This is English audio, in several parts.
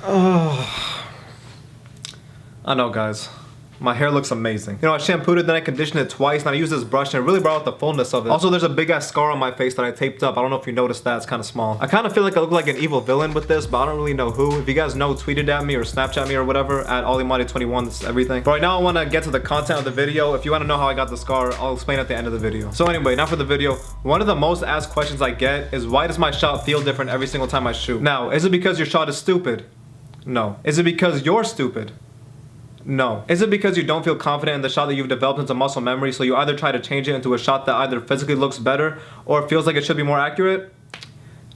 Oh, I know, guys. My hair looks amazing. You know, I shampooed it, then I conditioned it twice, and I used this brush, and it really brought out the fullness of it. Also, there's a big-ass scar on my face that I taped up. I don't know if you noticed that. It's kind of small. I kind of feel like I look like an evil villain with this, but I don't really know who. If you guys know, tweet it at me or Snapchat me or whatever, at Olimati21. This is everything. But right now, I want to get to the content of the video. If you want to know how I got the scar, I'll explain at the end of the video. So anyway, now for the video. One of the most asked questions I get is, why does my shot feel different every single time I shoot? Now, is it because your shot is stupid? No. Is it because you're stupid? No. Is it because you don't feel confident in the shot that you've developed into muscle memory, so you either try to change it into a shot that either physically looks better or feels like it should be more accurate?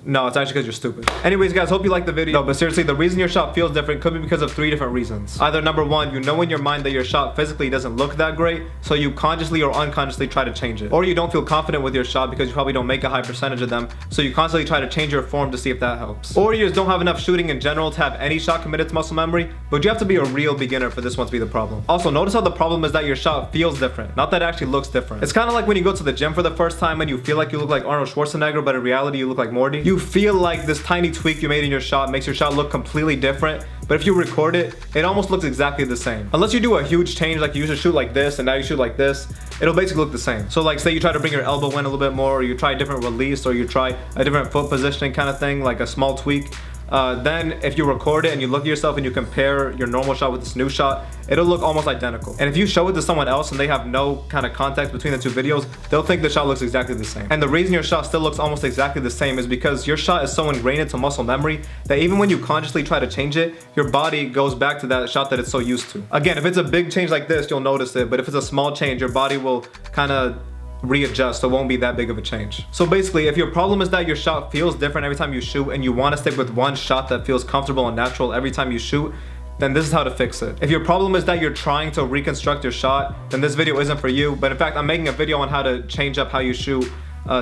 No, it's actually because you're stupid. Anyways, guys, hope you liked the video. No, but seriously, the reason your shot feels different could be because of 3 different reasons. Either number 1, you know in your mind that your shot physically doesn't look that great, so you consciously or unconsciously try to change it. Or you don't feel confident with your shot because you probably don't make a high percentage of them, so you constantly try to change your form to see if that helps. Or you just don't have enough shooting in general to have any shot committed to muscle memory, but you have to be a real beginner for this one to be the problem. Also, notice how the problem is that your shot feels different, not that it actually looks different. It's kind of like when you go to the gym for the first time and you feel like you look like Arnold Schwarzenegger, but in reality you look like Morty. You feel like this tiny tweak you made in your shot makes your shot look completely different, but if you record it, it almost looks exactly the same. Unless you do a huge change, like you used to shoot like this and now you shoot like this, it'll basically look the same. So like, say you try to bring your elbow in a little bit more, or you try a different release, or you try a different foot positioning kind of thing, like a small tweak. Then if you record it and you look at yourself and you compare your normal shot with this new shot, it'll look almost identical. And if you show it to someone else and they have no kind of context between the 2 videos, they'll think the shot looks exactly the same. And the reason your shot still looks almost exactly the same is because your shot is so ingrained into muscle memory that even when you consciously try to change it, your body goes back to that shot that it's so used to. Again, if it's a big change like this, you'll notice it, but if it's a small change, your body will kind of readjust, so it won't be that big of a change. So basically, if your problem is that your shot feels different every time you shoot and you want to stick with one shot that feels comfortable and natural every time you shoot, then this is how to fix it. If your problem is that you're trying to reconstruct your shot, then this video isn't for you. But in fact, I'm making a video on how to change up how you shoot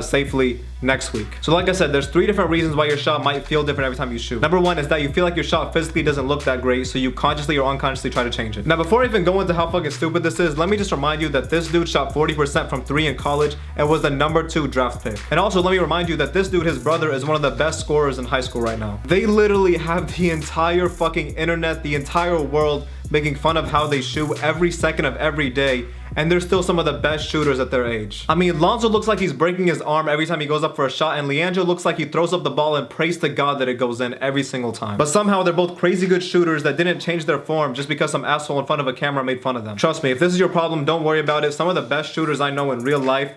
safely next week. So like I said, there's 3 different reasons why your shot might feel different every time you shoot. Number 1 is that you feel like your shot physically doesn't look that great, so you consciously or unconsciously try to change it. Now, before I even go into how fucking stupid this is, let me just remind you that this dude shot 40% from 3 in college and was the number 2 draft pick. And also, let me remind you that this dude, his brother, is one of the best scorers in high school right now. They literally have the entire fucking internet, the entire world making fun of how they shoot every second of every day, and they're still some of the best shooters at their age. I mean, Lonzo looks like he's breaking his arm every time he goes up for a shot, and Leandro looks like he throws up the ball and prays to God that it goes in every single time. But somehow they're both crazy good shooters that didn't change their form just because some asshole in front of a camera made fun of them. Trust me, if this is your problem, don't worry about it. Some of the best shooters I know in real life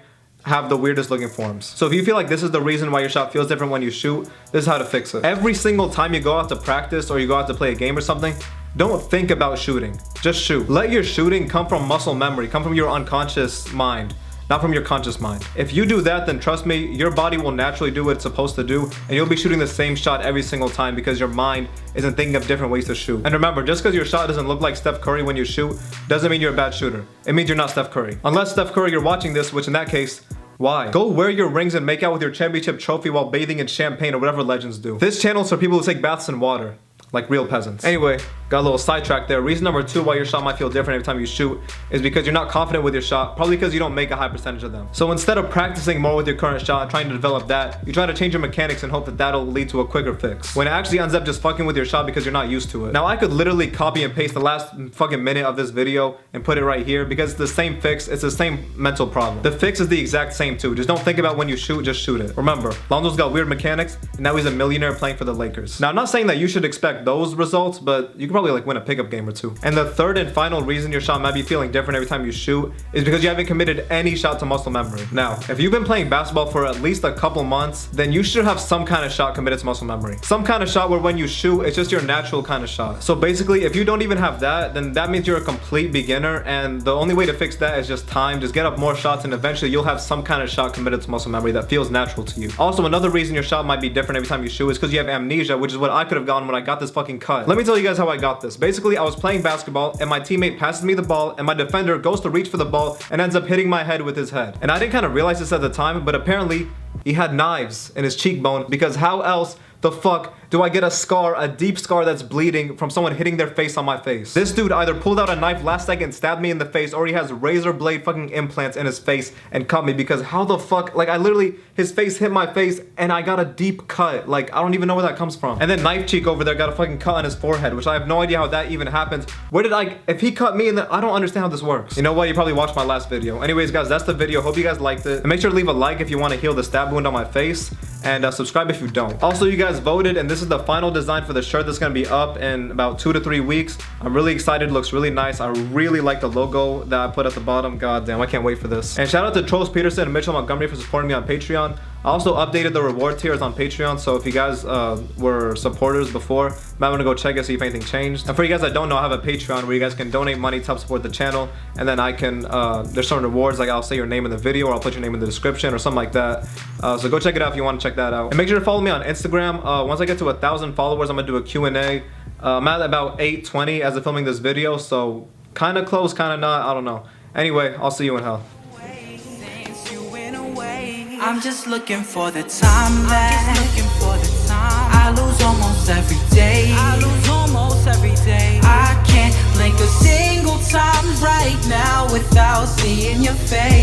have the weirdest looking forms. So if you feel like this is the reason why your shot feels different when you shoot, this is how to fix it. Every single time you go out to practice or you go out to play a game or something, don't think about shooting, just shoot. Let your shooting come from muscle memory, come from your unconscious mind, not from your conscious mind. If you do that, then trust me, your body will naturally do what it's supposed to do, and you'll be shooting the same shot every single time because your mind isn't thinking of different ways to shoot. And remember, just because your shot doesn't look like Steph Curry when you shoot, doesn't mean you're a bad shooter. It means you're not Steph Curry. Unless Steph Curry, you're watching this, which in that case, why? Go wear your rings and make out with your championship trophy while bathing in champagne or whatever legends do. This channel is for people who take baths in water, like real peasants. Anyway, got a little sidetrack there. Reason number 2 why your shot might feel different every time you shoot is because you're not confident with your shot, probably because you don't make a high percentage of them. So instead of practicing more with your current shot, trying to develop that, you try to change your mechanics and hope that that'll lead to a quicker fix, when it actually ends up just fucking with your shot because you're not used to it. Now, I could literally copy and paste the last fucking minute of this video and put it right here because it's the same fix, it's the same mental problem. The fix is the exact same too. Just don't think about when you shoot, just shoot it. Remember, Lonzo's got weird mechanics and now he's a millionaire playing for the Lakers. Now, I'm not saying that you should expect those results, but you can probably like win a pickup game or 2. And the 3rd and final reason your shot might be feeling different every time you shoot is because you haven't committed any shot to muscle memory. Now, if you've been playing basketball for at least a couple months, then you should have some kind of shot committed to muscle memory. Some kind of shot where when you shoot, it's just your natural kind of shot. So basically, if you don't even have that, then that means you're a complete beginner, and the only way to fix that is just time. Just get up more shots and eventually you'll have some kind of shot committed to muscle memory that feels natural to you. Also, another reason your shot might be different every time you shoot is because you have amnesia, which is what I could have gotten when I got this fucking cut. Let me tell you guys how I got this. Basically, I was playing basketball and my teammate passes me the ball and my defender goes to reach for the ball and ends up hitting my head with his head. And I didn't kind of realize this at the time, but apparently He had knives in his cheekbone, because how else the fuck do I get a scar, a deep scar that's bleeding from someone hitting their face on my face? This dude either pulled out a knife last second, stabbed me in the face, or he has razor blade fucking implants in his face and cut me, because how the fuck, like I literally, his face hit my face and I got a deep cut. Like I don't even know where that comes from. And then Knife Cheek over there got a fucking cut on his forehead, which I have no idea how that even happens. Where did if he cut me and then, I don't understand how this works. You know what, you probably watched my last video. Anyways guys, that's the video. Hope you guys liked it. And make sure to leave a like if you want to heal the stab wound on my face. And subscribe if you don't. Also, you guys voted, and this is the final design for the shirt that's gonna be up in about 2 to 3 weeks. I'm really excited. It looks really nice. I really like the logo that I put at the bottom. God damn, I can't wait for this. And shout out to Troels Peterson and Mitchell Montgomery for supporting me on Patreon. I also updated the reward tiers on Patreon, so if you guys were supporters before, might want to go check it, see if anything changed. And for you guys that don't know, I have a Patreon where you guys can donate money to help support the channel, and then I can, there's some rewards, like I'll say your name in the video, or I'll put your name in the description, or something like that. So go check it out if you want to check that out. And make sure to follow me on Instagram. Once I get to 1,000 followers, I'm gonna do a Q&A. I'm at about 820 as of filming this video, so kind of close, kind of not, I don't know. Anyway, I'll see you in hell. I'm just looking for the time back. I lose almost every day. I can't blink a single time right now without seeing your face.